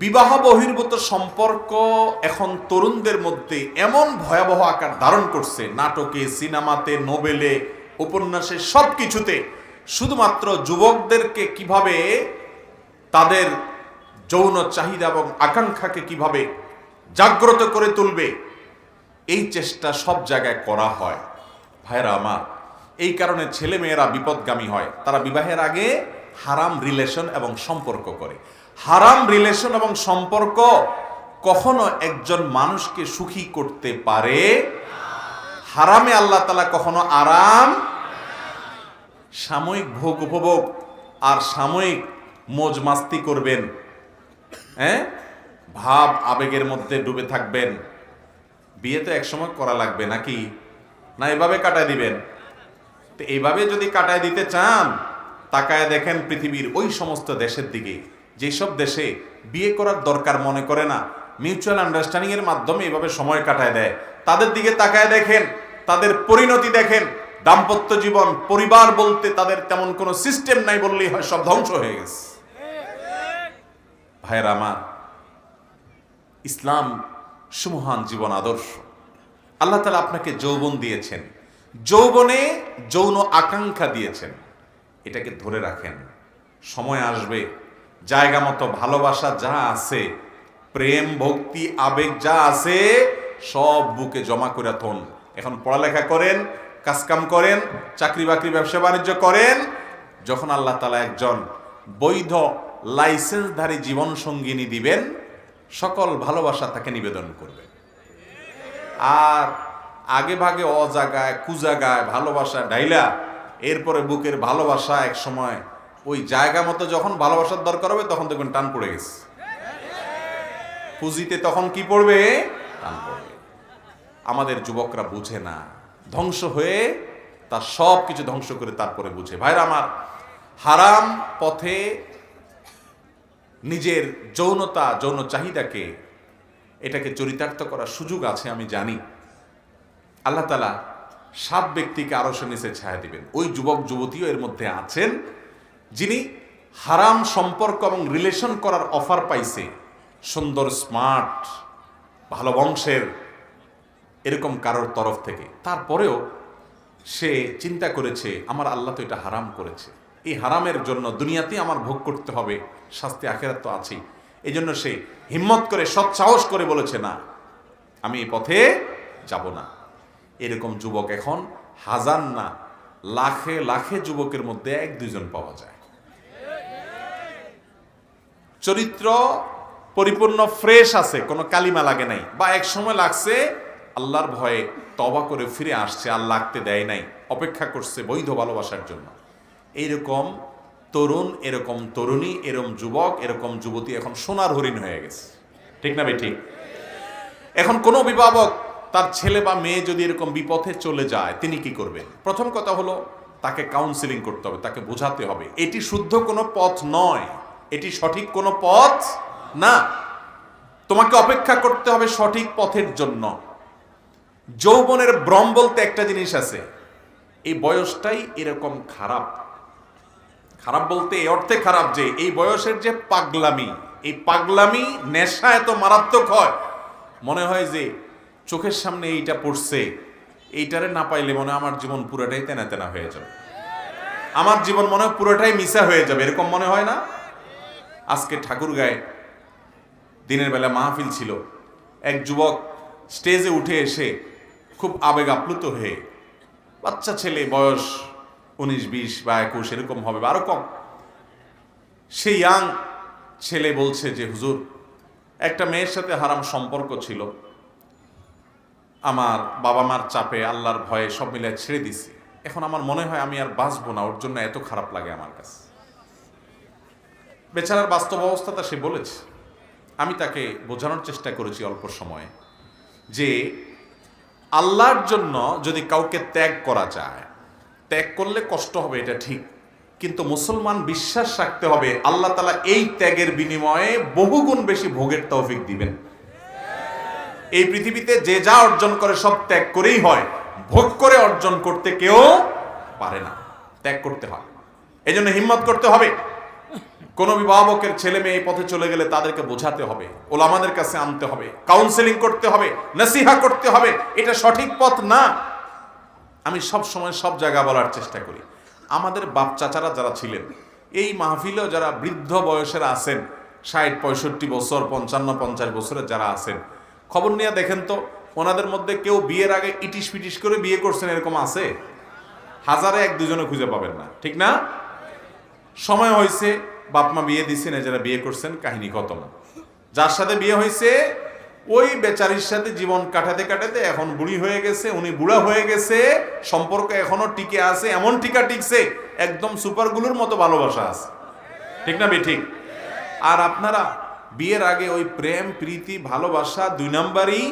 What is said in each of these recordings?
বিবাহ বহির্ভূত সম্পর্ক এখন তরুণদের মধ্যে এমন ভয়াবহ আকার ধারণ করছে, নাটকে, সিনেমাতে, নোবেলে, উপন্যাসে, সব কিছুতে শুধুমাত্র যুবকদেরকে কিভাবে তাদের যৌন চাহিদা এবং আকাঙ্ক্ষাকে কিভাবে জাগ্রত করে তুলবে, এই চেষ্টা সব জায়গায় করা হয়। ভাইরা আমার, এই কারণে ছেলে মেয়েরা বিপদগামী হয়। তারা বিবাহের আগে হারাম রিলেশন এবং সম্পর্ক করে। হারাম রিলেশন এবং সম্পর্ক কখনো একজন মানুষকে সুখী করতে পারে। হারামে আল্লাহ তাআলা কখনো আরাম, সাময়িক ভোগ উপভোগ আর সাময়িক মজ মাস্তি করবেন, ভাব আবেগের মধ্যে ডুবে থাকবেন। বিয়ে তো একসময় করা লাগবে নাকি, না এভাবে কাটায় দিবেন? তো এইভাবে যদি কাটায় দিতে চান, তাকায় দেখেন পৃথিবীর ওই সমস্ত দেশের দিকে যেসব দেশে বিয়ে করার দরকার মনে করে না, মিউচুয়াল আন্ডারস্ট্যান্ডিং এর মাধ্যমে এভাবে সময় কাটায় দেয়, তাদের দিকে তাকায় দেখেন, তাদের পরিণতি দেখেন। দাম্পত্য জীবন, পরিবার বলতে তাদের তেমন কোনো সিস্টেম নাই বললেই হয়, সব ধ্বংস হয়ে গেছে। ভাইয়েরা আমার, ইসলাম সুমহান জীবন আদর্শ। আল্লাহ তাআলা আপনাকে যৌবন দিয়েছেন, যৌবনে যৌন আকাঙ্ক্ষা দিয়েছেন, এটাকে ধরে রাখেন। সময় আসবে, জায়গা মতো ভালোবাসা যা আছে, প্রেম, ভক্তি, আবেগ যা আছে, সব বুকে জমা করে থন। এখন পড়ালেখা করেন, কাজকাম করেন, চাকরি বাকরি, ব্যবসা বাণিজ্য করেন। যখন আল্লাহ তাআলা একজন বৈধ লাইসেন্সধারী জীবন সঙ্গিনী দিবেন, সকল ভালোবাসা তাকে নিবেদন করবেন। আর আগে ভাগে অজাগায় কুজাগায় ভালোবাসা ডাইলা এরপরে বুকের ভালোবাসা এক সময় ওই জায়গা মতো যখন ভালোবাসার দরকার হবে তখন দেখবেন টান পড়ে গেছে। পুঁজিতে তখন কি পড়বে? টান পড়বে। আমাদের যুবকরা বুঝে না, ধ্বংস হয়ে তার সব কিছু ধ্বংস করে তারপরে বুঝে। ভাইরা আমার, হারাম পথে নিজের যৌনতা, যৌন চাহিদাকে, এটাকে চরিতার্থ করার সুযোগ আছে, আমি জানি। আল্লাহ তাআলা 7 ব্যক্তিকে আরশের নিচে ছায়া দিবেন। ওই যুবক যুবতীও এর মধ্যে আছেন যিনি হারাম সম্পর্ক এবং রিলেশন করার অফার পাইছে, সুন্দর, স্মার্ট, ভালো বংশের, এরকম কারোর তরফ থেকে। তারপরেও সে চিন্তা করেছে, আমার আল্লাহ তো এটা হারাম করেছে, এই হারামের জন্য দুনিয়াতেই আমার ভোগ করতে হবে, শাস্তি আখিরাত তো আছেই। এই জন্য সে হিম্মত করে, সৎসাহস করে বলেছে, না, আমি এই পথে যাব না। এরকম যুবক এখন হাজার না, লাখে লাখে যুবকের মধ্যে 1-2 পাওয়া যায়। চরিত্র পরিপূর্ণ ফ্রেশ আছে, কোনো কালিমা লাগে নাই, বা এক সময় লাগছে আল্লাহর ভয়ে তওবা করে ফিরে আসছে, আর লাগতে দেয় নাই, অপেক্ষা করছে বৈধ ভালোবাসার জন্য। এইরকম তরুণ, এরকম তরুণী, এরকম যুবক, এরকম যুবতী এখন সোনার হরিণ হয়ে গেছে। ঠিক না ভাই? ঠিক। এখন কোনো অভিভাবক তার ছেলে বা মেয়ে যদি এরকম বিপথে চলে যায়, তিনি কি করবেন? প্রথম কথা হলো, তাকে কাউন্সিলিং করতে হবে, তাকে বোঝাতে হবে এটি শুদ্ধ কোনো পথ নয়, এটি সঠিক কোনো পথ না। তোমাকে অপেক্ষা করতে হবে সঠিক পথের জন্য। যৌবনের ভ্রম বলতে একটা জিনিস আছে, এই বয়সটাই এরকম খারাপ। খারাপ বলতে এই অর্থে খারাপ যে এই বয়সের যে পাগলামি, এই পাগলামি নেশা এত মারাত্মক হয়, মনে হয় যে চোখের সামনে এইটা পড়ছে, এইটারে না পাইলে মনে হয় আমার জীবন পুরোটাই তেনা তেনা হয়ে যাবে, আমার জীবন মনে হয় পুরোটাই মিশা হয়ে যাবে, এরকম মনে হয় না? আজকে ঠাকুরগাঁয়ে দিনের বেলা মাহফিল ছিল, এক যুবক স্টেজে উঠে এসে খুব আবেগ আপ্লুত হয়ে, বাচ্চা ছেলে, বয়স 19-20 বা 21 এরকম হবে বা আরো কম, সেই ইয়াং ছেলে বলছে যে, হুজুর, একটা মেয়ের সাথে হারাম সম্পর্ক ছিল, আমার বাবা মার চাপে, আল্লাহর ভয়ে সব মিলে ছেড়ে দিছি, এখন আমার মনে হয় আমি আর বাঁচবো না, ওর জন্য এত খারাপ লাগে আমার কাছে। বেচারার বাস্তব অবস্থাটা সে বলেছে। আমি তাকে বোঝানোর চেষ্টা করেছি অল্প সময়ে যে আল্লাহর জন্য যদি কাউকে ত্যাগ করা যায়, ত্যাগ করলে কষ্ট হবে, এটা ঠিক, কিন্তু মুসলমান বিশ্বাস রাখতে হবে আল্লাহ তাআলা এই ত্যাগের বিনিময়ে বহুগুণ বেশি ভোগের তৌফিক দিবেন। এই পৃথিবীতে যে যা অর্জন করে সব ত্যাগ করেই হয়, ভোগ করে অর্জন করতে কেউ পারে না, ত্যাগ করতে হয়। এই জন্য হিম্মত করতে হবে। কোন অভিভাবকের ছেলে মেয়ে এই পথে চলে গেলে তাদেরকে বোঝাতে হবে, ওলামাদের কাছে আনতে হবে, কাউন্সেলিং করতে হবে, নসিহা করতে হবে, এটা সঠিক পথ না। আমি সব সময় সব জায়গায় বলার চেষ্টা করি, আমাদের বাপ চাচারা যারা ছিলেন, এই মাহফিলেও যারা বৃদ্ধ বয়সের আছেন, 60-65 বছর, 55-50 বছরের যারা আছেন, খবর নিয়ে দেখেন তো ওনাদের মধ্যে কেউ বিয়ের আগে ইটিস পিটিস করে বিয়ে করছেন এরকম আছে? হাজারে 1-2জনে খুঁজে পাবেন না, ঠিক না? সময় হয়েছে, বাপ মা বিয়ে দিচ্ছেন, যারা বিয়ে করছেন কাহিনী খতম। যার সাথে বিয়ে হয়েছে ওই বেচারির সাথে জীবন কাটাতে কাটাতে এখন বুড়ি হয়ে গেছে, উনি বুড়া হয়ে গেছে, সম্পর্ক এখনো টিকে আছে, এমন টিকা টিকছে একদম সুপারগুলোর মতো ভালোবাসা আছে, ঠিক না ঠিক? আর আপনারা বিয়ের আগে ওই প্রেম প্রীতি ভালোবাসা 2 নাম্বারই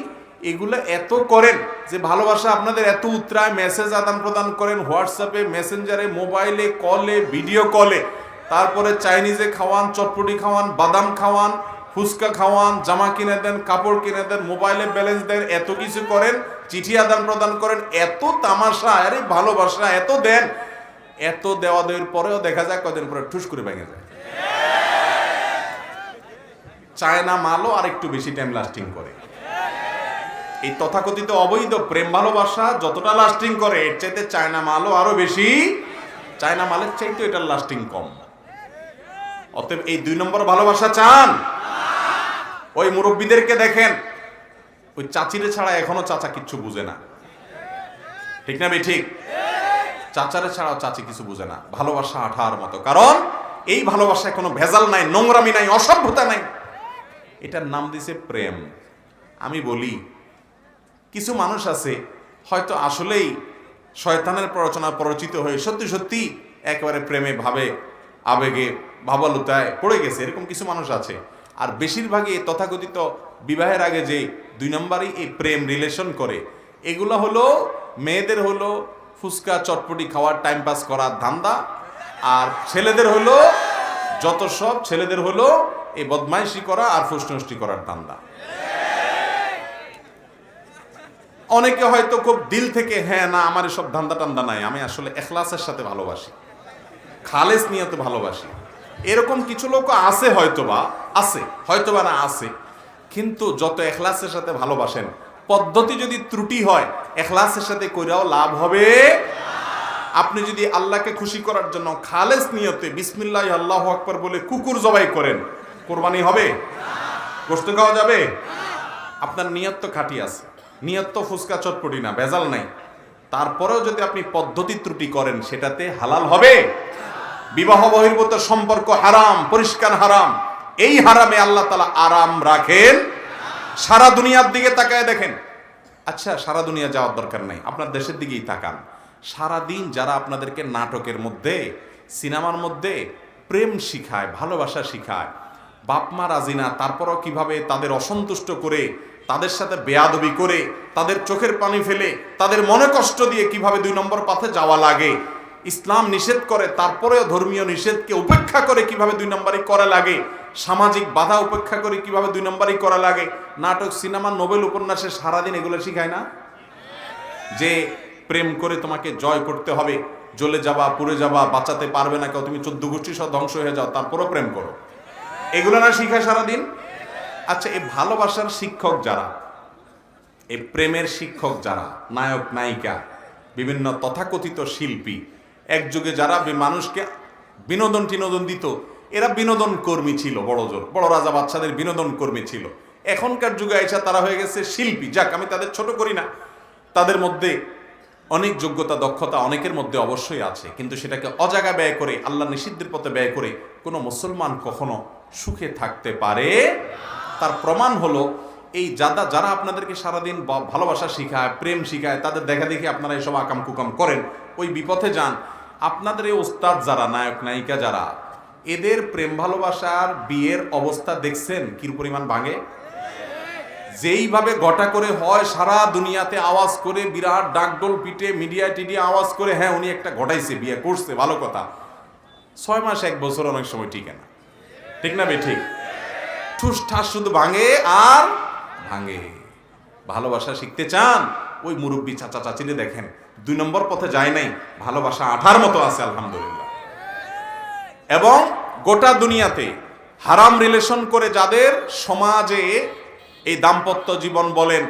এগুলো এত করেন যে ভালোবাসা আপনাদের এত উতরায়, মেসেজ আদান প্রদান করেন হোয়াটসঅ্যাপে, মেসেঞ্জারে, মোবাইলে, কলে, ভিডিও কলে, তারপরে চাইনিজে খাওয়ান, চটপটি খাওয়ান, বাদাম খাওয়ান, ফুচকা খাওয়ান, জামা কিনে দেন, কাপড় কিনে দেন, মোবাইলে ব্যালেন্স দেন, এত কিছু করেন, চিঠি আদান প্রদান করেন, এত তামাশা, আরে ভালোবাসা এত দেন, এত দেওয়া দেওয়ার পরেও দেখা যায় কয়দিন পরে ঠুস করে ভেঙে যায়। চায়না মালও আর একটু বেশি টাইম লাস্টিং করে। এই তথাকথিত অবৈধ প্রেম ভালোবাসা যতটা লাস্টিং করে এর চাইতে চায়না মালও আরো বেশি, চায়না মালের চাইতে এটার লাস্টিং কম। অতএব এই 2 নম্বর ভালোবাসা চান? ওই মুরব্বীদেরকে দেখেন, ওই চাচিরে ছাড়া এখনো চাচা কিচ্ছু বুঝে না, ঠিক না ঠিক? চাচারে ছাড়াও চাচি কিছু বুঝে না। ভালোবাসা আঠার মতো, কারণ এই ভালোবাসায় কোনো ভেজাল নাই, নোংরামি নাই, অসভ্যতা নাই, এটার নাম দিছে প্রেম। আমি বলি কিছু মানুষ আছে হয়তো আসলেই শয়তানের প্ররোচনা পরিচিত হয়ে সত্যি সত্যি একেবারে প্রেমে ভাবে, আবেগে ভাবালুতায় পড়ে গেছে, এরকম কিছু মানুষ আছে। আর বেশিরভাগই তথাকথিত বিবাহের আগে যে 2 নম্বরই এই প্রেম রিলেশন করে, এগুলো হলো মেয়েদের হলো ফুচকা চটপটি খাওয়ার, টাইম পাস করার ধান্দা, আর ছেলেদের হলো যত সব ছেলেদের হলো এই বদমাইশি করা আর ফুসনষ্টি করার ধান্দা। অনেকে হয়তো খুব দিল থেকে, হ্যাঁ না আমার এসব ধান্দা টান্দা নাই, আমি আসলে এখলাসের সাথে ভালোবাসি, খালেস নিয়তে ভালোবাসি, এরকম কিছু লোক আছে, হয়তোবা না আছে। কিন্তু যত এখলাসের সাথে ভালোবাসেন, পদ্ধতি যদি ত্রুটি হয় এখলাসের সাথে কইরাও লাভ হবে। আপনি যদি আল্লাহকে খুশি করার জন্য খালেস নিয়তে বিসমিল্লাহ আল্লাহু আকবার বলে কুকুর জবাই করেন, কোরবানি হবে? গোশত খাওয়া যাবে? আপনার নিয়ত তো খাঁটি আছে, নিয়ত তো ফুচকা চটপটি না, ভেজাল নাই। তারপরেও যদি আপনি পদ্ধতি ত্রুটি করেন সেটাতে হালাল হবে? বিবাহ বহির্ভূত সম্পর্ক হারাম, পরিষ্কার হারাম। এই হারামে আল্লাহ তাআলা আরাম রাখেন। সারা দুনিয়ার দিকে তাকায় দেখেন। আচ্ছা, সারা দুনিয়া যাওয়ার দরকার নাই, আপনার দেশের দিকেই তাকান। সারাদিন যারা আপনাদেরকে নাটকের মধ্যে, সিনেমার মধ্যে প্রেম শিখায়, ভালোবাসা শিখায়, বাপ মা রাজি না, তারপরও কিভাবে তাদের অসন্তুষ্ট করে, তাদের সাথে বেয়াদবি করে, তাদের চোখের পানি ফেলে, তাদের মনে কষ্ট দিয়ে কিভাবে 2 নম্বর পথে যাওয়া লাগে, ইসলাম নিষেধ করে তারপরেও ধর্মীয় নিষেধকে উপেক্ষা করে কিভাবে 2 নম্বরই করা লাগে, সামাজিক বাধা উপেক্ষা করে কিভাবে 2 নম্বরই করা লাগে, নাটক, সিনেমা, নোবেল উপন্যাসে সারাদিন এগুলো শিখায় না? যে প্রেম করে তোমাকে জয় করতে হবে, জ্বলে যাবা, পুড়ে যাবা, বাঁচাতে পারবে না কেউ, তুমি 14 গোষ্ঠী সব ধ্বংস হয়ে যাও, তারপরও প্রেম করো, এগুলো না শিখায় সারাদিন? আচ্ছা, এই ভালোবাসার শিক্ষক যারা, এই প্রেমের শিক্ষক যারা, নায়ক নায়িকা, বিভিন্ন তথাকথিত শিল্পী, এক যুগে যারা মানুষকে বিনোদন টিনোদন দিত, এরা বিনোদন কর্মী ছিল, বড় রাজা বাদশাদের বিনোদন কর্মী ছিল। এখনকার যুগে এসে তারা হয়ে গেছে শিল্পী। যাক, আমি তাদের ছোট করি না, তাদের মধ্যে অনেক যোগ্যতা, দক্ষতা অনেকের মধ্যে অবশ্যই আছে, কিন্তু সেটাকে অজাগা ব্যয় করে, আল্লাহ নিষিদ্ধের পথে ব্যয় করে কোনো মুসলমান কখনো সুখে থাকতে পারে? তার প্রমাণ হলো এই যারা আপনাদেরকে সারাদিন ভালোবাসা শিখায়, প্রেম শিখায়, তাদের দেখা দেখি আপনারা এসব আকাম কুকাম করেন, ওই বিপথে যান। আপনাদের এই ওস্তাদ যারা, নায়ক নায়িকা যারা, এদের প্রেম ভালোবাসার বিয়ের অবস্থা দেখছেন কি পরিমাণ ভাঙে? যেইভাবে ঘটা করে হয়, সারা দুনিয়াতে আওয়াজ করে, বিরাট ডাকডোল পিটে, মিডিয়া টিডিয়া আওয়াজ করে, হ্যাঁ উনি একটা ঘটাইছে, বিয়ে করছে, ভালো কথা। 6 মাস 1 বছর অনেক সময় টিকে না, ঠিক না ঠিক? ঠুস ঠাস শুধু ভাঙে আর ভাঙে। ভালোবাসা শিখতে চান? ওই মুরব্বী চাচা চাচিরে দেখেন, 2 নম্বর পথে যায় নাই, ভালোবাসা আঠার মতো আছে আলহামদুলিল্লাহ। এবং গোটা দুনিয়াতে হারাম রিলেশন করে যাদের সমাজে এই দাম্পত্য জীবন বলেন,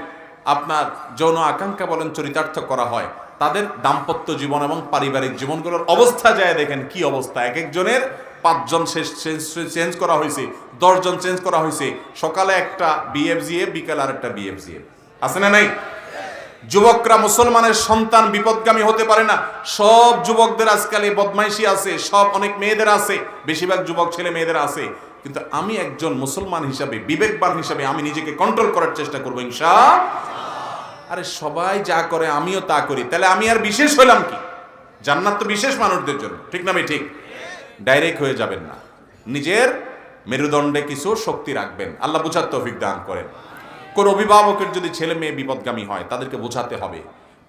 আপনার যৌন আকাঙ্ক্ষা বলেন, চরিতার্থ করা হয়, তাদের দাম্পত্য জীবন এবং পারিবারিক জীবনগুলোর অবস্থা যায় দেখেন কি অবস্থা। এক একজনের 5 জন চেঞ্জ করা হয়েছে, 10 জন চেঞ্জ করা হয়েছে। সকালে একটা বিএফজিএ, বিকালে আর একটা বিএফজিএ, আছে না নাই? যুবকরা, মুসলমানের সন্তান বিপদগামী হতে পারে না। সব যুবকদের আজকাল এই বদমাইশি আছে, সব অনেক মেয়েদের আছে, বেশিরভাগ যুবক ছেলে মেয়েদের আছে। কিন্তু আমি একজন মুসলমান হিসাবে, বিবেকবান হিসাবে আমি নিজেকে কন্ট্রোল করার চেষ্টা করবো ইনশাআল্লাহ। আরে সবাই যা করে আমিও তা করি, তাহলে আমি আর বিশেষ হইলাম কি? জান্নাত তো বিশেষ মানুষদের জন্য, ঠিক না ভাই? ঠিক। ডাইরেক্ট হয়ে যাবেন না, নিজের মেরুদণ্ডে কিছু শক্তি রাখবেন। আল্লাহ বুঝার তৌফিক দান করেন। কোন অভিভাবকের যদি ছেলে মেয়ে বিপদগামী হয়, তাদেরকে বোঝাতে হবে,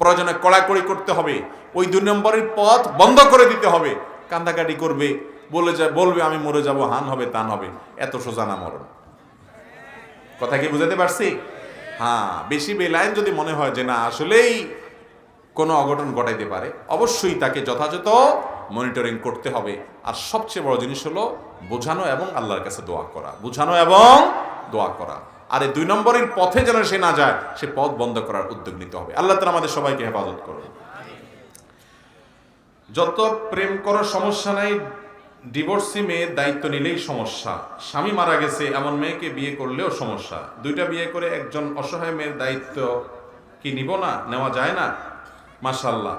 প্রয়োজনে কড়াকড়ি করতে হবে, ওই 2 নম্বরের পথ বন্ধ করে দিতে হবে। কান্দাকাটি করবে, বলবে আমি মরে যাব, হান হবে, তান হবে, এত সোজা না মরণ। কথা কি বুঝাতে পারছি? হ্যাঁ, বেশি বেলাইন যদি মনে হয় যে না আসলেই কোনো অঘটন ঘটাইতে পারে, অবশ্যই তাকে যথাযথ মনিটরিং করতে হবে। আর সবচেয়ে বড় জিনিস হলো বোঝানো এবং আল্লাহর কাছে দোয়া করা, বোঝানো এবং দোয়া করা। আর এই 2 নম্বরের পথে যেন সে না যায়, সে পথ বন্ধ করার উদ্যোগ নিতে হবে। আল্লাহ তাআলা আমাদের সবাইকে হেফাজত করুন। যত প্রেম করার সমস্যা নাই, ডিভোর্সি মেয়ের দায়িত্ব নিলেই সমস্যা। স্বামী মারা গেছে এমন মেয়েকে বিয়ে করলেও সমস্যা। 2টা বিয়ে করে একজন অসহায় মেয়ের দায়িত্ব কি নিব না? নেওয়া যায় না? মাশাআল্লাহ,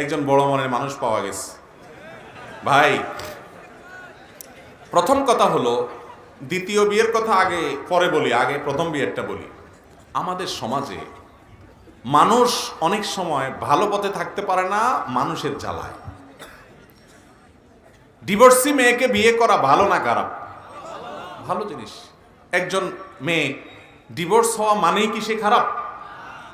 একজন বড় মনের মানুষ পাওয়া গেছে। ভাই, প্রথম কথা হলো, দ্বিতীয় বিয়ের কথা আগে পরে বলি, আগে প্রথম বিয়েরটা বলি। আমাদের সমাজে মানুষ অনেক সময় ভালো পথে থাকতে পারে না মানুষের জ্বালায়। ডিভোর্সি মেয়েকে বিয়ে করা ভালো না খারাপ? ভালো জিনিস। একজন মেয়ে ডিভোর্স হওয়া মানেই কি সে খারাপ?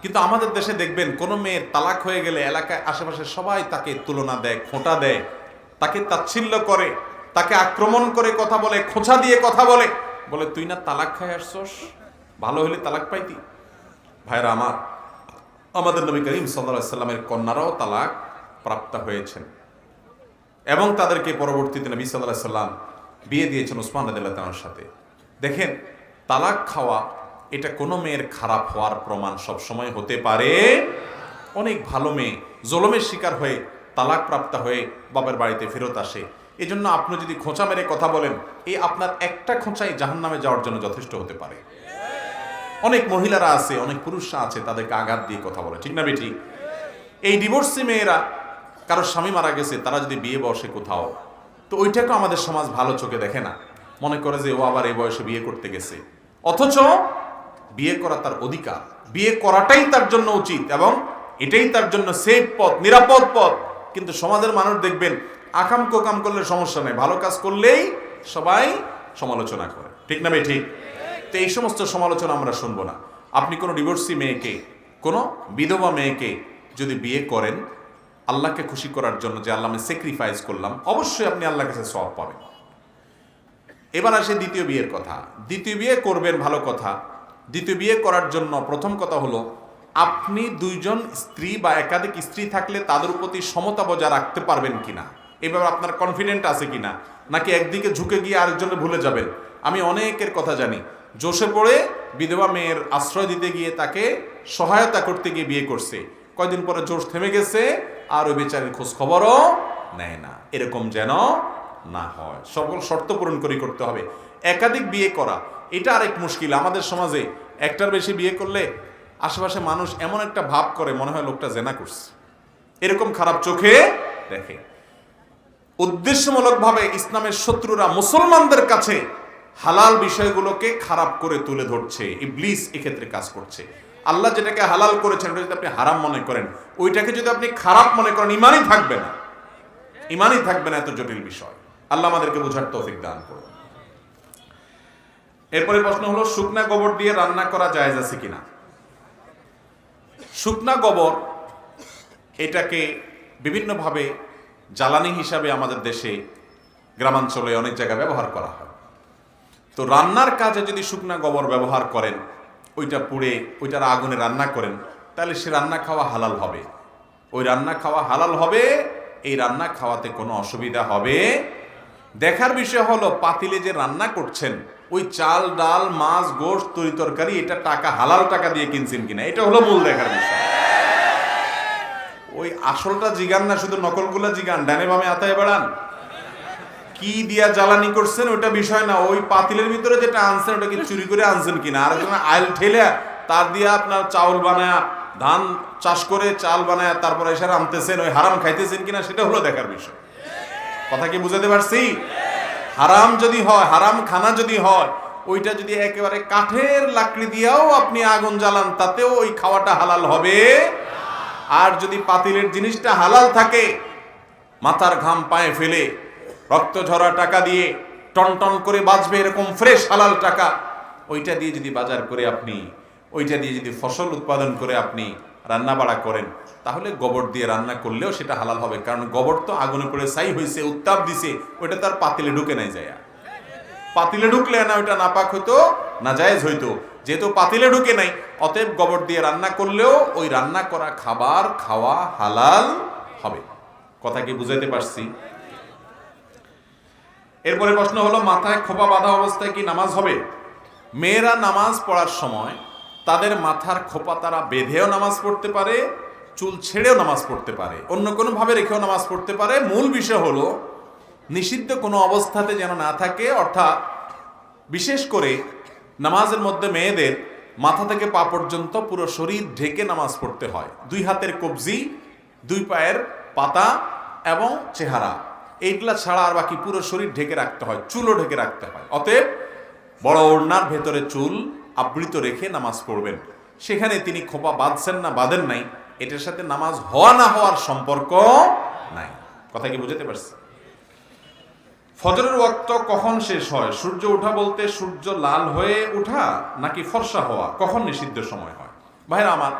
কিন্তু আমাদের দেশে দেখবেন কোন মেয়ের তালাক হয়ে গেলে এলাকায় আশেপাশে সবাই তাকে তুলনা দেয়, খোঁটা দেয়, তাকে তাচ্ছিল্য করে, তাকে আক্রমণ করে কথা বলে, খোঁচা দিয়ে কথা বলে, বলে তুই না তালাক খাই আসছস, ভালো হলে তালাক পাইতি। ভাইরা আমার, আমাদের নবী করিম সাল্লাল্লাহু আলাইহি সাল্লামের কন্যারাও তালাক প্রাপ্ত হয়েছেন এবং তাদেরকে পরবর্তীতে নবী সাল্লাল্লাহু আলাইহি সাল্লাম বিয়ে দিয়েছেন ওসমান রাদিয়াল্লাহু তাআলার সাথে। দেখেন, তালাক খাওয়া এটা কোনো মেয়ের খারাপ হওয়ার প্রমাণ সব সময় হতে পারে। অনেক ভালো মেয়ে জুলুমের শিকার হয়ে তালাক প্রাপ্ত হয়ে বাবার বাড়িতে ফেরত আসে। এই জন্য আপনি যদি খোঁচা মেরে কথা বলেন, এই আপনার একটা খোঁচাই জাহান্নামে যাওয়ার জন্য যথেষ্ট হতে পারে। অনেক মহিলারা আছে, অনেক পুরুষরা আছে, তাদেরকে আঘাত দিয়ে কথা বলে, ঠিক না বেটি? এই ডিভোর্সি মেয়েরা, কারো স্বামী মারা গেছে, তারা যদি বিয়ে বসে কোথাও, তো ওইটাকে আমাদের সমাজ ভালো চোখে দেখে না, মনে করে যে ও আবার এই বয়সে বিয়ে করতে গেছে। অথচ বিয়ে করা তার অধিকার, বিয়ে করাটাই তার জন্য উচিত এবং এটাই তার জন্য সেফ পথ, নিরাপদ পথ। কিন্তু সমাজের মানুষ দেখবেন আকাম কোকাম করলে সমস্যা নেই, ভালো কাজ করলেই সবাই সমালোচনা করে, ঠিক না ভাই? ঠিক। তো এই সমস্ত সমালোচনা আমরা শুনবো না। আপনি কোনো ডিভোর্সি মেয়েকে, কোনো বিধবা মেয়েকে যদি বিয়ে করেন আল্লাহকে খুশি করার জন্য, যে আল্লাহ আমি স্যাক্রিফাইস করলাম, অবশ্যই আপনি আল্লাহর কাছে সওয়াব পাবেন। এবার আসে দ্বিতীয় বিয়ের কথা। দ্বিতীয় বিয়ে করবেন, ভালো কথা। দ্বিতীয় বিয়ে করার জন্য প্রথম কথা হলো, আপনি 2 জন স্ত্রী বা একাধিক স্ত্রী থাকলে তাদের প্রতি সমতা বজায় রাখতে পারবেন কিনা, এভাবে আপনার কনফিডেন্ট আছে কিনা, নাকি একদিকে ঝুঁকে গিয়ে আরেকজনে ভুলে যাবেন। আমি অনেকের কথা জানি, জোশে পড়ে বিধবা মেয়ের আশ্রয় দিতে গিয়ে, তাকে সহায়তা করতে গিয়ে বিয়ে করছে, কয়দিন পরে জোশ থেমে গেছে, আর ওই বেচারির খোঁজ খবরও নেয় না। এরকম যেন না হয়, সকল শর্ত পূরণ করে করতে হবে। একাধিক বিয়ে করা এটা আরেক মুশকিল। আমাদের সমাজে একটার বেশি বিয়ে করলে আশেপাশে মানুষ এমন একটা ভাব করে, মনে হয় লোকটা জেনা করছে, এরকম খারাপ চোখে দেখে। উদ্দেশ্যমূলকভাবে ইসলামের শত্রুরা মুসলমানদের কাছে হালাল বিষয়গুলোকে খারাপ করে তুলে ধরছে। ইবলিস এক্ষেত্রে কাজ করছে। আল্লাহ যেটাকে হালাল করেছেন, ওটা যদি আপনি হারাম মনে করেন, ওইটাকে যদি আপনি খারাপ মনে করেন, ইমানই থাকবে না, ইমানই থাকবে না। এত জটিল বিষয়। আল্লাহ আমাদেরকে বোঝার তৌফিক দান করুন। এরপরে প্রশ্ন হলো, শুকনা গোবর দিয়ে রান্না করা জায়েজ আছে কিনা? শুকনা গোবর এটাকে বিভিন্নভাবে জ্বালানি হিসাবে আমাদের দেশে গ্রামাঞ্চলে অনেক জায়গায় ব্যবহার করা হয়। তো রান্নার কাজে যদি শুকনা গোবর ব্যবহার করেন, ওইটা পুড়ে ওইটার আগুনে রান্না করেন, তাহলে সে রান্না খাওয়া হালাল হবে। ওই রান্না খাওয়া হালাল হবে, এই রান্না খাওয়াতে কোনো অসুবিধা হবে দেখার বিষয় হলো পাতিলে যে রান্না করছেন ওই চাল ডাল মাছ গোশত তরি তরকারি এটা টাকা হালাল টাকা দিয়ে কিনছেন কিনা, এটা হলো মূল দেখার বিষয়। ওই আসলটা জিগান না, শুধু নকলগুলা জিগান, ডানে বামে আতায় বাড়ান, কি দিয়া জ্বালানি করছেন ওটা বিষয় না, ওই পাতিলের ভিতরে যেটা আনছেন ওটা কি চুরি করে আনছেন কিনা, আর আইল ঠেলে তার দিয়া আপনার চাউল বানায়া ধান চাষ করে চাল বানায়া তারপরে এসে আনতেছেন, ওই হারাম খাইতেছেন কিনা সেটা হলো দেখার বিষয়। কথা কি বুঝাতে পারছি? হারাম যদি হয়, হারাম খানা যদি হয়, ওইটা যদি একেবারে কাঠের লাকড়ি দিয়াও আপনি আগুন জ্বালান তাতেও ওই খাওয়াটা হালাল হবে। আর যদি পাতিলের জিনিসটা হালাল থাকে, মাথার ঘাম পায়ে ফেলে রক্ত ঝরা টাকা দিয়ে টন টন করে বাঁচবে এরকম ফ্রেশ হালাল টাকা, ওইটা দিয়ে যদি বাজার করে আপনি, ওইটা দিয়ে যদি ফসল উৎপাদন করে আপনি রান্না বাড়া করেন, তাহলে গোবর দিয়ে রান্না করলেও সেটা হালাল হবে। কারণ গোবর তো আগুনে পড়ে ছাই হয়েছে, উত্তাপ দিছে, ওইটা তার পাতিলে ঢুকে নাই যায়। পাতিলে ঢুকলে না ওইটা নাপাক হইতো, নাজায়েজ হইতো। যেহেতু পাতিলে ঢুকে নাই, অতএব গোবর দিয়ে রান্না করলেও ওই রান্না করা খাবার খাওয়া হালাল হবে। কথা কি বুঝাইতে পারছি? এরপরে প্রশ্ন হলো, মাথায় খোপা বাঁধা অবস্থায় কি নামাজ হবে? মেয়েরা নামাজ পড়ার সময় তাদের মাথার খোপা তারা বেঁধেও নামাজ পড়তে পারে, চুল ছেড়েও নামাজ পড়তে পারে, অন্য কোনো ভাবে রেখেও নামাজ পড়তে পারে। মূল বিষয় হলো নিষিদ্ধ কোনো অবস্থাতে যেন না থাকে। অর্থাৎ বিশেষ করে নামাজের মধ্যে মেয়েদের মাথা থেকে পা পর্যন্ত পুরো শরীর ঢেকে নামাজ পড়তে হয়। 2 হাতের কবজি, 2 পায়ের পাতা এবং চেহারা, এইগুলা ছাড়া আর বাকি পুরো শরীর ঢেকে রাখতে হয়, চুলও ঢেকে রাখতে হয়। অতএব বড় ওড়নার ভেতরে চুল আবৃত রেখে নামাজ পড়বেন। সেখানে তিনি খোপা বাঁধছেন না বাঁধেন নাই, এটার সাথে নামাজ হওয়া না হওয়ার সম্পর্ক নাই। কথা কি বুঝতে পারছি? ফজরের ওয়াক্ত কখন শেষ হয়? সূর্য ওঠা বলতে সূর্য লাল হয়ে ওঠা নাকি ফর্সা হওয়া, কখন নিষিদ্ধ সময় হয়? ভাইরা আমার,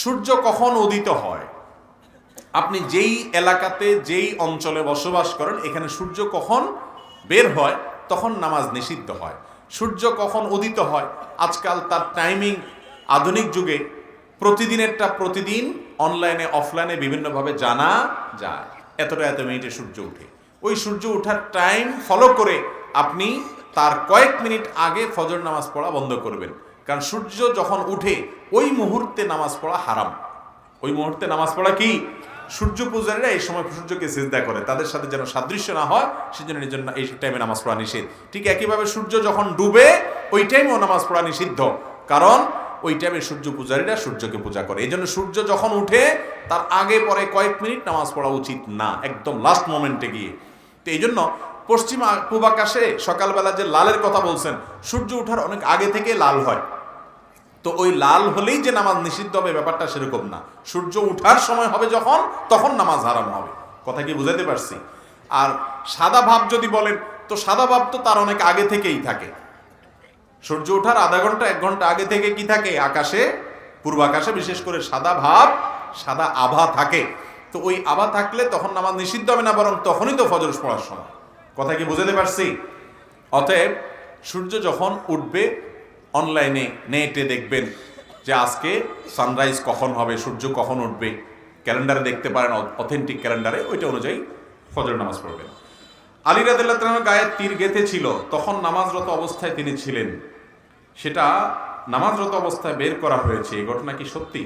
সূর্য কখন উদিত হয়, আপনি যেই এলাকাতে যেই অঞ্চলে বসবাস করেন এখানে সূর্য কখন বের হয় তখন নামাজ নিষিদ্ধ হয়। সূর্য কখন উদিত হয় আজকাল তার টাইমিং আধুনিক যুগে প্রতিদিনেরটা প্রতিদিন অনলাইনে অফলাইনে বিভিন্নভাবে জানা যায়। এতটা এত মিনিটে সূর্য উঠে, ওই সূর্য ওঠার টাইম ফলো করে আপনি তার কয়েক মিনিট আগে ফজর নামাজ পড়া বন্ধ করবেন। কারণ সূর্য যখন উঠে ওই মুহূর্তে নামাজ পড়া হারাম। ওই মুহূর্তে নামাজ পড়া কি? সূর্য পূজারীরা এই সময় সূর্যকে সিজদা করে, তাদের সাথে যেন সাদৃশ্য না হয় সেজন্য এই টাইমে নামাজ পড়া নিষেধ। ঠিক একইভাবে সূর্য যখন ডুবে ওই টাইমেও নামাজ পড়া নিষিদ্ধ, কারণ ওই টাইমে সূর্য পূজারীরা সূর্যকে পূজা করে। এই জন্য সূর্য যখন উঠে তার আগে পরে কয়েক মিনিট নামাজ পড়া উচিত না, একদম লাস্ট মোমেন্টে গিয়ে। তো এই জন্য পশ্চিমা পূব আকাশে সকালবেলা যে লালের কথা বলছেন, সূর্য ওঠার অনেক আগে থেকে লাল হয়। তো ওই লাল হলেই যে নামাজ নিষিদ্ধ হবে ব্যাপারটা সেরকম না। সূর্য উঠার সময় হবে যখন, তখন নামাজ হারাম হবে। কথা কি বুঝাতে পারছি? আর সাদা ভাব যদি বলেন, তো সাদা ভাব তো তার অনেক আগে থেকেই থাকে। সূর্য ওঠার আধা ঘন্টা 1 ঘন্টা আগে থেকে কি থাকে আকাশে, পূর্ব আকাশে বিশেষ করে সাদা ভাব, সাদা আভা থাকে। তো ওই আভা থাকলে তখন নামাজ নিষিদ্ধ হবে না, বরং তখনই তো ফজর পড়ার সময়। কথা কি বুঝাতে পারছি? অতএব সূর্য যখন উঠবে অনলাইনে নেটে দেখবেন যে আজকে সানরাইজ কখন হবে, সূর্য কখন উঠবে, ক্যালেন্ডারে দেখতে পারেন, অথেন্টিক ক্যালেন্ডারে, ওইটা অনুযায়ী ফজর নামাজ পড়বেন। আলী রাদিয়াল্লাহু তাআলা গায়ে তীর গেঁথে ছিল, তখন নামাজরত অবস্থায় তিনি ছিলেন, সেটা নামাজরত অবস্থায় বের করা হয়েছে, এই ঘটনা কি সত্যি?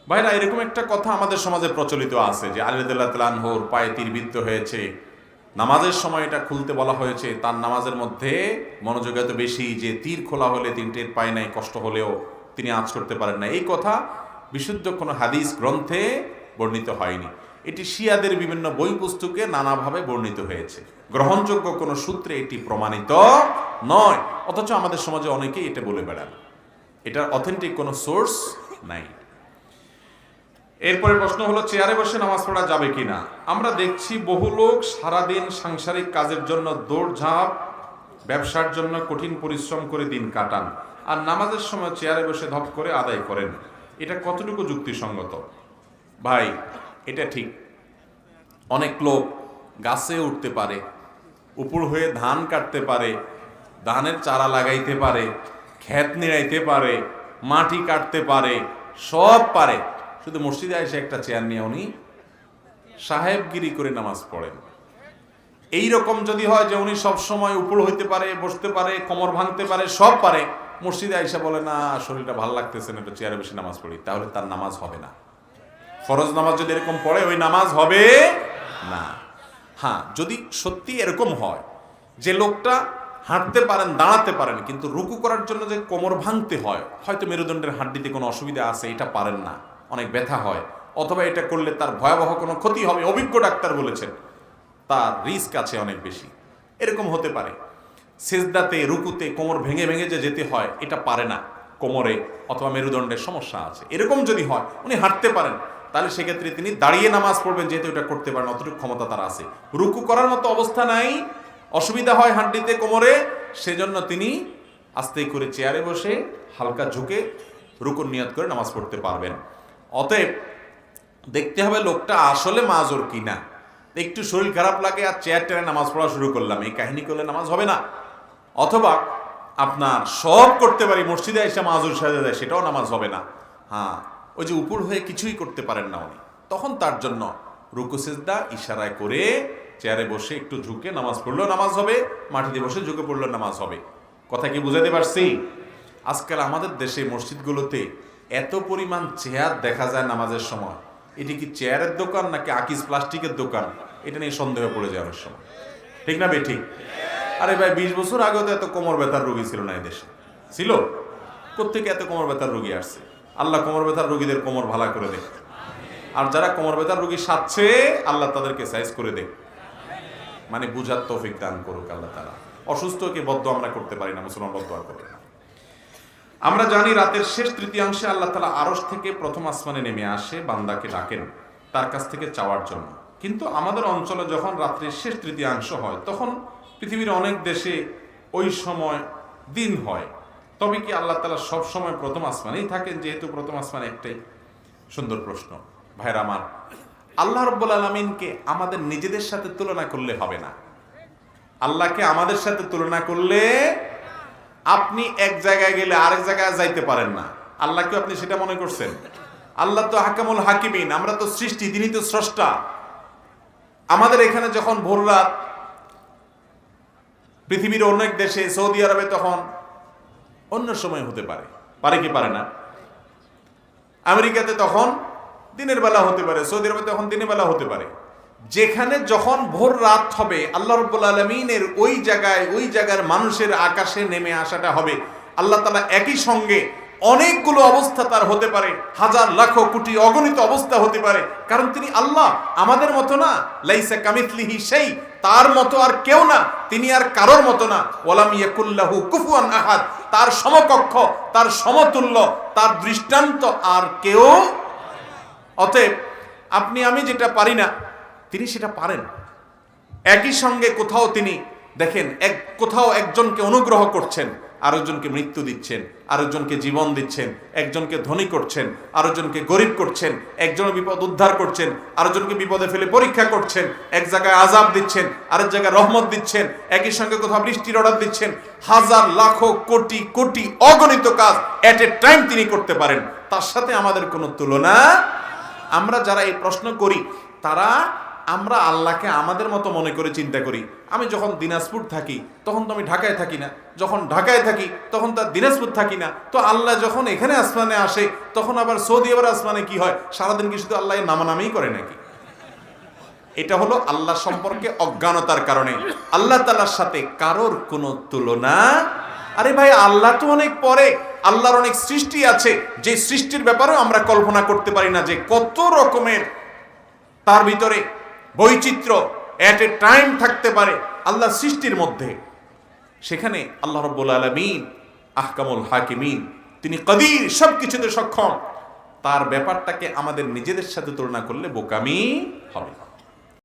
ভাইরা, এরকম একটা কথা আমাদের সমাজে প্রচলিত আছে যে আলী রাদিয়াল্লাহু তাআলা আনহুর পায়ে তীর বিদ্ধ হয়েছে, নামাজের সময় এটা খুলতে বলা হয়েছে। তার নামাজের মধ্যে মনোযোগ এত বেশি যে তীর খোলা হলে তিনি টের পায় নাই, কষ্ট হলেও তিনি আঁচ করতে পারেন না। এই কথা বিশুদ্ধ কোনো হাদিস গ্রন্থে বর্ণিত হয়নি। এটি শিয়াদের বিভিন্ন বই পুস্তকে নানাভাবে বর্ণিত হয়েছে, গ্রহণযোগ্য কোনো সূত্রে এটি প্রমাণিত নয়। অথচ আমাদের সমাজে অনেকেই এটা বলে বেড়ান, এটার অথেন্টিক কোনো সোর্স নাই। এরপরে প্রশ্ন হলো, চেয়ারে বসে নামাজ পড়া যাবে কিনা? আমরা দেখছি বহু লোক সারাদিন সাংসারিক কাজের জন্য দৌড়ঝাঁপ, ব্যবসার জন্য কঠিন পরিশ্রম করে দিন কাটান, আর নামাজের সময় চেয়ারে বসে ধপ করে আদায় করেন। এটা কতটুকু যুক্তিসঙ্গত? ভাই, এটা ঠিক। অনেক লোক গাছে উঠতে পারে, উপর হয়ে ধান কাটতে পারে, ধানের চারা লাগাইতে পারে, ক্ষেত নিড়াইতে পারে, মাটি কাটতে পারে, সব পারে। শুধু মসজিদে এসে একটা চেয়ার নিয়ে উনি সাহেবগিরি করে নামাজ পড়েন। এই রকম যদি হয় যে উনি সব সময় উপর হইতে পারে, বসতে পারে, কোমর ভাঙতে পারে, সব পারে, মসজিদে আইসা বলে না শরীরটা ভালো লাগতেছে না, একটু চেয়ারে বসে নামাজ পড়ি, তাহলে তার নামাজ হবে না। ফরজ নামাজ যদি এরকম পড়ে ওই নামাজ হবে না। হ্যাঁ, যদি সত্যি এরকম হয় যে লোকটা হাঁটতে পারেন, দাঁড়াতে পারেন, কিন্তু রুকু করার জন্য যে কোমর ভাঙতে হয়, হয়তো মেরুদণ্ডের হাড্ডিতে কোনো অসুবিধা আছে, এটা পারেন না, অনেক ব্যথা হয়, অথবা এটা করলে তার ভয়াবহ কোনো ক্ষতি হবে, অভিজ্ঞ ডাক্তার বলেছেন, তার রিস্ক আছে অনেক বেশি, এরকম হতে পারে। সেজদাতে, রুকুতে কোমর ভেঙে ভেঙে যে যেতে হয়, এটা পারে না, কোমরে অথবা মেরুদণ্ডের সমস্যা আছে, এরকম যদি হয়, উনি হাঁটতে পারেন, তাহলে সেক্ষেত্রে তিনি দাঁড়িয়ে নামাজ পড়বেন, যেহেতু এটা করতে পারেন, অতটুকু ক্ষমতা তার আছে। রুকু করার মতো অবস্থা নাই, অসুবিধা হয় হাড্ডিতে, কোমরে, সেজন্য তিনি আস্তে করে চেয়ারে বসে হালকা ঝুঁকে রুকুর নিয়ত করে নামাজ পড়তে পারবেন। অতএব দেখতে হবে লোকটা আসলে মাজুর কিনা। একটু শরীর খারাপ লাগে আর চেয়ার টেনে নামাজ পড়া শুরু করলাম, এই কাহিনী করলে নামাজ হবে না। অথবা আপনার সব করতে পারি, মসজিদে এসে মাজুর সাজা যায়, সেটাও নামাজ হবে না। হ্যাঁ, ওই যে উপর হয়ে কিছুই করতে পারেন না উনি, তখন তার জন্য রুকু সিজদা ইশারায় করে চেয়ারে বসে একটু ঝুঁকে নামাজ পড়লেও নামাজ হবে, মাটিতে বসে ঝুঁকে পড়লেও নামাজ হবে। কথা কি বুঝাতে পারছি? আজকাল আমাদের দেশে মসজিদগুলোতে এত পরিমাণ চেয়ার দেখা যায় নামাজের সময়, এটি কি চেয়ারের দোকান নাকি আকিস প্লাস্টিকের দোকান, এটা নিয়ে সন্দেহ পড়ে যায় অনেক সময়। ঠিক না বেঠিক? আরে ভাই, 20 বছর আগেও তো এত কোমর ব্যথার রোগী ছিল না এই দেশে, ছিল? কোত্থেকে এত কোমর ব্যথার রোগী আসছে? আল্লাহ কোমর ব্যথার রোগীদের কোমর ভালো করে দেয়, আর যারা কোমর ব্যথার রোগী সাথে আল্লাহ তাদেরকে সাইজ করে দেয়, মানে বুঝার তৌফিক দান করুক আল্লাহ তাআলা। অসুস্থকে বদ্ধ আমরা করতে পারি না, মুসলমান বদ্ধ করবে না। আমরা জানি রাতের শেষ তৃতীয়াংশে আল্লাহ তাআলা আরশ থেকে প্রথম আসমানে নেমে আসে, বান্দাকে ডাকেন তার কাছ থেকে চাওয়ার জন্য। কিন্তু আমাদের অঞ্চলে যখন রাত্রির শেষ তৃতীয়াংশ হয়, তখন পৃথিবীর অনেক দেশে ওই সময় দিন হয়। তবে কি আল্লাহ তাআলা সব সময় প্রথম আসমানেই থাকেন, যেহেতু প্রথম আসমান একটাই? সুন্দর প্রশ্ন ভাইরা আমার। আল্লাহ রাব্বুল আলামিনকে আমাদের নিজেদের সাথে তুলনা করলে হবে না। আল্লাহকে আমাদের সাথে তুলনা করলে আপনি এক জায়গায় গেলে আরেক জায়গায় যাইতে পারেন না। আল্লাহকে আপনি সেটা মনে করছেন? আল্লাহ তো হাকামুল হাকিমিন, আমরা তো সৃষ্টি, তিনি তো স্রষ্টা। আমাদের এখানে যখন ভোর রাত, পৃথিবীর অনেক দেশে, সৌদি আরবে তখন অন্য সময় হতে পারে, পারে কি পারে না? আমেরিকাতে তখন দিনের বেলা হতে পারে, সৌদি আরবে তখন দিনের বেলা হতে পারে। যেখানে যখন ভোর রাত হবে, আল্লাহ রাব্বুল আলামিনের ওই জায়গায়, ওই জায়গার মানুষের আকাশে নেমে আসাটা হবে। আল্লাহ তাআলা একই সঙ্গে অনেকগুলো অবস্থা তার হতে পারে, হাজার লাখ কোটি অগণিত অবস্থা হতে পারে, কারণ তিনি আল্লাহ, আমাদের মতো না। লাইসা কামিথলিহি শাই, তার মতো আর কেউ না, তিনি আর কারোর মতো না। ওয়ালাম ইয়াকুল্লাহু কুফুয়ান আহাদ, তার সমকক্ষ, তার সমতুল্য, তার দৃষ্টান্ত আর কেউ। অতএব আপনি আমি যেটা পারি না, তিনি সেটা পারেন। একই সঙ্গে কোথাও তিনি দেখেন, কোথাও একজনকে অনুগ্রহ করছেন, আরেকজনকে মৃত্যু দিচ্ছেন, আরেকজনকে জীবন দিচ্ছেন, একজনকে ধনী করছেন, আরেকজনকে গরিব করছেন, একজনের বিপদ উদ্ধার করছেন, আরেকজনকে বিপদে ফেলে পরীক্ষা করছেন, এক জায়গায় আযাব দিচ্ছেন, আরেক জায়গায় রহমত দিচ্ছেন, একই সঙ্গে কোথাও বৃষ্টির অর্ডার দিচ্ছেন। হাজার লাখ কোটি কোটি অগণিত কাজ এট এ টাইম তিনি করতে পারেন, তার সাথে আমাদের কোনো তুলনা। আমরা যারা এই প্রশ্ন করি, তারা আমরা আল্লাহকে আমাদের মতো মনে করে চিন্তা করি। আমি যখন দিনাজপুর থাকি তখন তো আমি ঢাকায় থাকি না, যখন ঢাকায় থাকি তখন তার দিনাজপুর থাকি না। তো আল্লাহ যখন এখানে আসমানে আসে, তখন আবার সৌদি আরবের আসমানে কি হয়? সারাদিন কি শুধু আল্লাহ নামানামেই করে নাকি? এটা হলো আল্লাহ সম্পর্কে অজ্ঞানতার কারণে। আল্লাহ তাআলার সাথে কারোর কোনো তুলনা। আরে ভাই, আল্লাহ তো অনেক পরে, আল্লাহর অনেক সৃষ্টি আছে, যে সৃষ্টির ব্যাপারেও আমরা কল্পনা করতে পারি না যে কত রকমের তার ভিতরে বৈচিত্র্য এট এ টাইম থাকতে পারে আল্লাহ সৃষ্টির মধ্যে। সেখানে আল্লাহ রাব্বুল আলামিন আহকামুল হাকিমিন, তিনি কদির, সবকিছুতে সক্ষম। তার ব্যাপারটাকে আমাদের নিজেদের সাথে তুলনা করলে বোকামি হবে।